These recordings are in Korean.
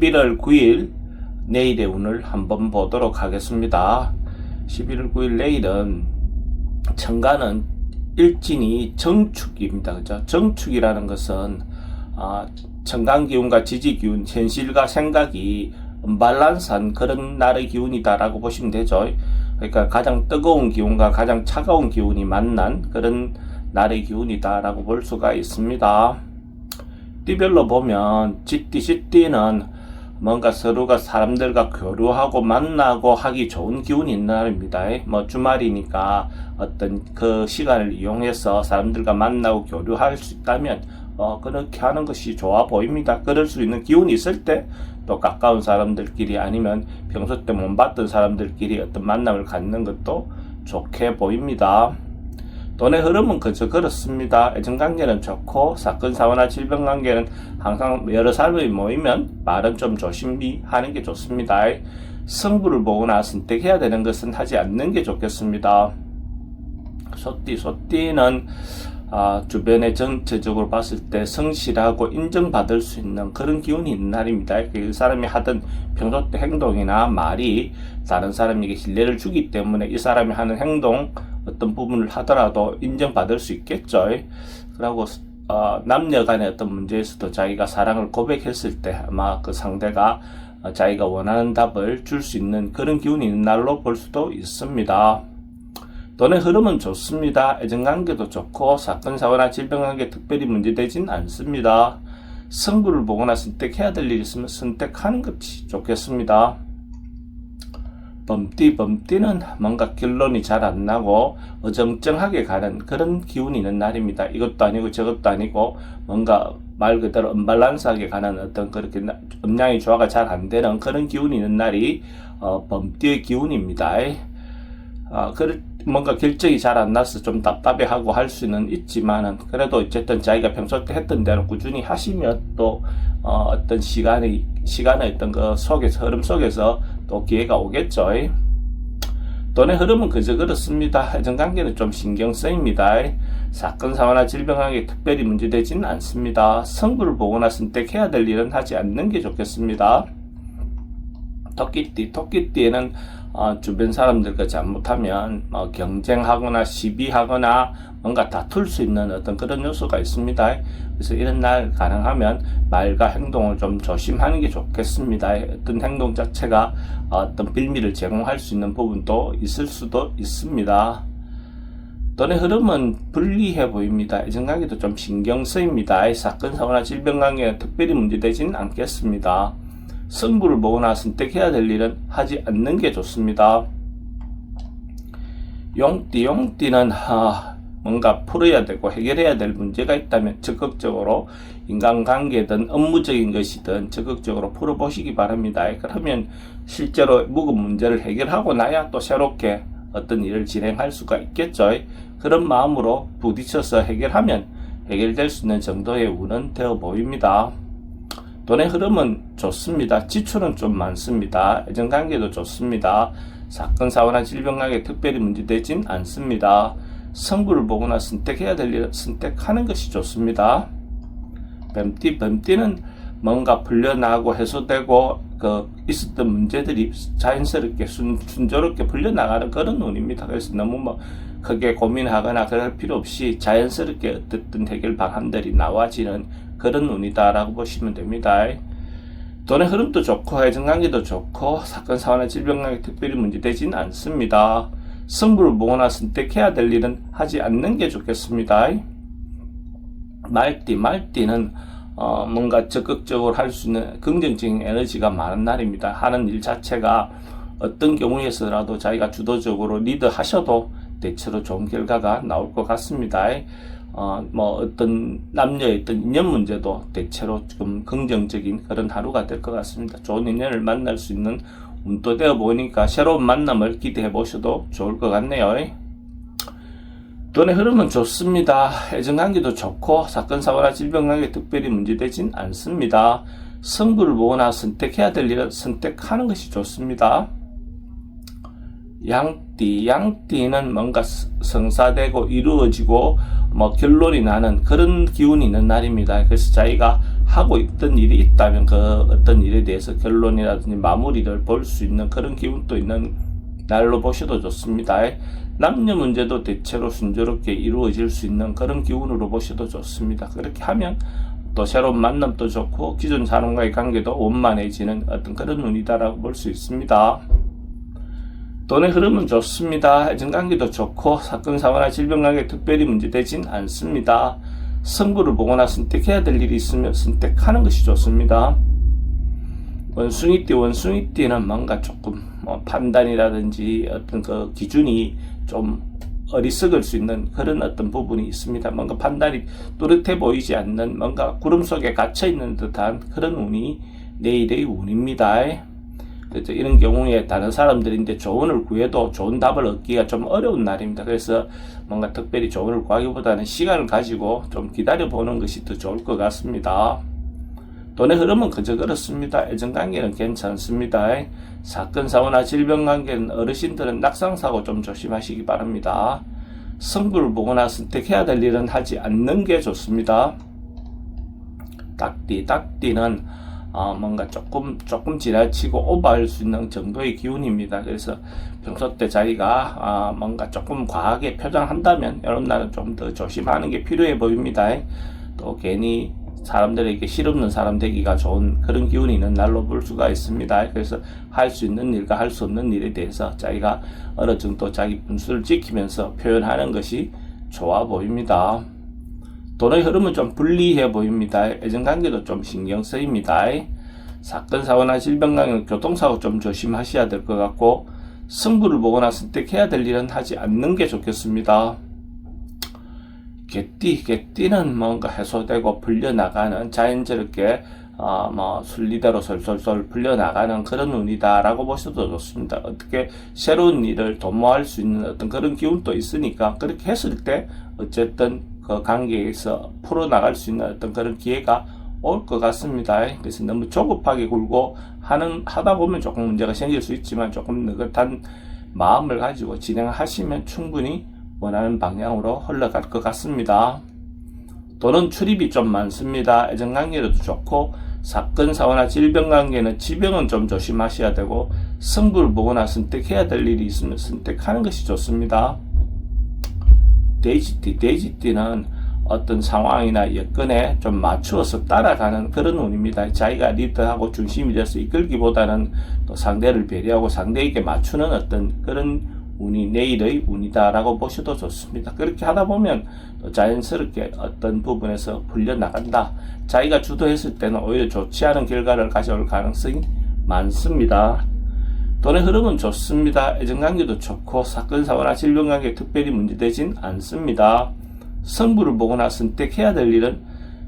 11월 9일 내일의 운을 한번 보도록 하겠습니다. 11월 9일 내일은 천간은 일진이 정축입니다. 그죠? 정축이라는 것은 천간 기운과 지지 기운, 현실과 생각이 언밸런스한 그런 날의 기운이다라고 보시면 되죠. 그러니까 가장 뜨거운 기운과 가장 차가운 기운이 만난 그런 날의 기운이다라고 볼 수가 있습니다. 띠별로 보면 쥐띠는 뭔가 서로가 사람들과 교류하고 만나고 하기 좋은 기운이 있는 날입니다. 뭐 주말이니까 어떤 그 시간을 이용해서 사람들과 만나고 교류할 수 있다면 그렇게 하는 것이 좋아 보입니다. 그럴 수 있는 기운이 있을 때 또 가까운 사람들끼리 아니면 평소 때 못 봤던 사람들끼리 어떤 만남을 갖는 것도 좋게 보입니다. 돈의 흐름은 그저 그렇습니다. 애정관계는 좋고 사건 사고나 질병 관계는 항상 여러 사람이 모이면 말은 좀 조심히 하는 게 좋습니다. 승부를 보거나 선택해야 되는 것은 하지 않는 게 좋겠습니다. 소띠는 주변에 전체적으로 봤을 때 성실하고 인정받을 수 있는 그런 기운이 있는 날입니다. 그 사람이 하던 평소 때 행동이나 말이 다른 사람에게 신뢰를 주기 때문에 이 사람이 하는 행동 어떤 부분을 하더라도 인정받을 수 있겠죠. 그리고 남녀 간의 어떤 문제에서도 자기가 사랑을 고백했을 때 아마 그 상대가 자기가 원하는 답을 줄 수 있는 그런 기운이 있는 날로 볼 수도 있습니다. 돈의 흐름은 좋습니다. 애정관계도 좋고 사건 사고나 질병관계 특별히 문제되진 않습니다. 승부를 보거나 선택해야 될 일이 있으면 선택하는 것이 좋겠습니다. 범띠는 뭔가 결론이 잘 안 나고 어정쩡하게 가는 그런 기운이 있는 날입니다. 이것도 아니고 저것도 아니고 뭔가 말 그대로 언밸런스하게 가는 어떤 그렇게 음양이 조화가 잘 안 되는 그런 기운이 있는 날이 범띠의 기운입니다. 뭔가 결정이 잘 안 나서 좀 답답해하고 할 수는 있지만은 그래도 어쨌든 자기가 평소 때 했던 대로 꾸준히 하시면 또 어떤 시간의 어떤 그 속에서 흐름 속에서 또 기회가 오겠죠. 돈의 흐름은 그저 그렇습니다. 애정관계는 좀 신경 쓰입니다. 사건 사고나 질병 관계 특별히 문제되지는 않습니다. 승부를 보거나 선택해야 될 일은 하지 않는 게 좋겠습니다. 토끼띠에는 주변 사람들과 잘못하면 경쟁하거나 시비하거나 뭔가 다툴 수 있는 어떤 그런 요소가 있습니다. 그래서 이런 날 가능하면 말과 행동을 좀 조심하는 게 좋겠습니다. 어떤 행동 자체가 어떤 빌미를 제공할 수 있는 부분도 있을 수도 있습니다. 돈의 흐름은 불리해 보입니다. 애정관계도 좀 신경 쓰입니다. 사건 사고나 질병 관계는 특별히 문제되지는 않겠습니다. 승부를 보거나 선택해야 될 일은 하지 않는 게 좋습니다. 용띠는 뭔가 풀어야 되고 해결해야 될 문제가 있다면 적극적으로 인간관계든 업무적인 것이든 적극적으로 풀어보시기 바랍니다. 그러면 실제로 묵은 문제를 해결하고 나야 또 새롭게 어떤 일을 진행할 수가 있겠죠. 그런 마음으로 부딪혀서 해결하면 해결될 수 있는 정도의 운은 되어 보입니다. 돈의 흐름은 좋습니다. 지출은 좀 많습니다. 애정관계도 좋습니다. 사건 사고나 질병 관계 특별히 문제되진 않습니다. 승부를 보거나 선택해야 될 일은 선택하는 것이 좋습니다. 뱀띠는 뭔가 풀려나고 해소되고 있었던 문제들이 자연스럽게 순조롭게 풀려나가는 그런 운입니다. 그래서 너무 크게 고민하거나 그럴 필요 없이 자연스럽게 어떤 해결 방안들이 나와지는 그런 운이다라고 보시면 됩니다. 돈의 흐름도 좋고 애정관계도 좋고 사건 사고나 질병 관계 특별히 문제되지는 않습니다. 승부를 보거나 선택해야 될 일은 하지 않는 게 좋겠습니다. 말띠는 뭔가 적극적으로 할 수 있는 긍정적인 에너지가 많은 날입니다. 하는 일 자체가 어떤 경우에서라도 자기가 주도적으로 리드하셔도 대체로 좋은 결과가 나올 것 같습니다. 어떤 남녀의 어떤 인연 문제도 대체로 좀 긍정적인 그런 하루가 될 것 같습니다. 좋은 인연을 만날 수 있는 운도 되어 보이니까 새로운 만남을 기대해 보셔도 좋을 것 같네요. 돈의 흐름은 좋습니다. 애정관계도 좋고 사건 사고나 질병 관계 특별히 문제되진 않습니다. 승부를 보거나 선택해야 될 일은 선택하는 것이 좋습니다. 양띠는 뭔가 성사되고 이루어지고 결론이 나는 그런 기운이 있는 날입니다. 그래서 자기가 하고 있던 일이 있다면 그 어떤 일에 대해서 결론이라든지 마무리를 볼 수 있는 그런 기운도 있는 날로 보셔도 좋습니다. 남녀 문제도 대체로 순조롭게 이루어질 수 있는 그런 기운으로 보셔도 좋습니다. 그렇게 하면 또 새로운 만남도 좋고 기존 사람과의 관계도 원만해지는 어떤 그런 운이다라고 볼 수 있습니다. 돈의 흐름은 좋습니다. 애정관계도 좋고 사건 사고나 질병 관계 특별히 문제되진 않습니다. 승부를 보거나 선택해야 될 일이 있으면 선택하는 것이 좋습니다. 원숭이띠는 뭔가 조금 판단이라든지 어떤 그 기준이 좀 어리석을 수 있는 그런 어떤 부분이 있습니다. 뭔가 판단이 또렷해 보이지 않는 뭔가 구름 속에 갇혀 있는 듯한 그런 운이 내일의 운입니다. 그래서 이런 경우에 다른 사람들인데 조언을 구해도 좋은 답을 얻기가 좀 어려운 날입니다. 그래서 뭔가 특별히 조언을 구하기보다는 시간을 가지고 좀 기다려보는 것이 더 좋을 것 같습니다. 돈의 흐름은 그저 그렇습니다. 애정관계는 괜찮습니다. 사건, 사고나 질병관계는 어르신들은 낙상사고 좀 조심하시기 바랍니다. 승부를 보거나 선택해야 될 일은 하지 않는 게 좋습니다. 닭띠는 뭔가 조금 지나치고 오버할 수 있는 정도의 기운입니다. 그래서 평소 때 자기가 뭔가 조금 과하게 표장한다면 이런 날은 좀 더 조심하는 게 필요해 보입니다. 또 괜히 사람들에게 실없는 사람 되기가 좋은 그런 기운이 있는 날로 볼 수가 있습니다. 그래서 할 수 있는 일과 할 수 없는 일에 대해서 자기가 어느 정도 자기 분수를 지키면서 표현하는 것이 좋아 보입니다. 돈의 흐름은 좀 불리해 보입니다. 애정관계도 좀 신경 쓰입니다. 사건, 사고나 질병관계, 교통사고 좀 조심하셔야 될 것 같고 승부를 보거나 선택해야 될 일은 하지 않는 게 좋겠습니다. 개띠는 뭔가 해소되고 풀려나가는 자연스럽게 순리대로 솔솔솔 풀려나가는 그런 운이다라고 보셔도 좋습니다. 어떻게 새로운 일을 도모할 수 있는 어떤 그런 기운도 있으니까 그렇게 했을 때 어쨌든 그 관계에서 풀어나갈 수 있는 어떤 그런 기회가 올 것 같습니다. 그래서 너무 조급하게 굴고 하다 보면 조금 문제가 생길 수 있지만 조금 느긋한 마음을 가지고 진행하시면 충분히 원하는 방향으로 흘러갈 것 같습니다. 돈은 출입이 좀 많습니다. 애정관계도 좋고 사건, 사고나 질병관계는 지병은 좀 조심하셔야 되고 승부를 보거나 선택해야 될 일이 있으면 선택하는 것이 좋습니다. 돼지띠는 어떤 상황이나 여건에 좀 맞추어서 따라가는 그런 운입니다. 자기가 리드하고 중심이 돼서 이끌기보다는 또 상대를 배려하고 상대에게 맞추는 어떤 그런 운이 내일의 운이다라고 보셔도 좋습니다. 그렇게 하다 보면 또 자연스럽게 어떤 부분에서 풀려나간다. 자기가 주도했을 때는 오히려 좋지 않은 결과를 가져올 가능성이 많습니다. 돈의 흐름은 좋습니다. 애정관계도 좋고 사건, 사고나 질병관계 특별히 문제되진 않습니다. 승부를 보거나 선택해야 될 일은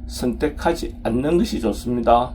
선택하지 않는 것이 좋습니다.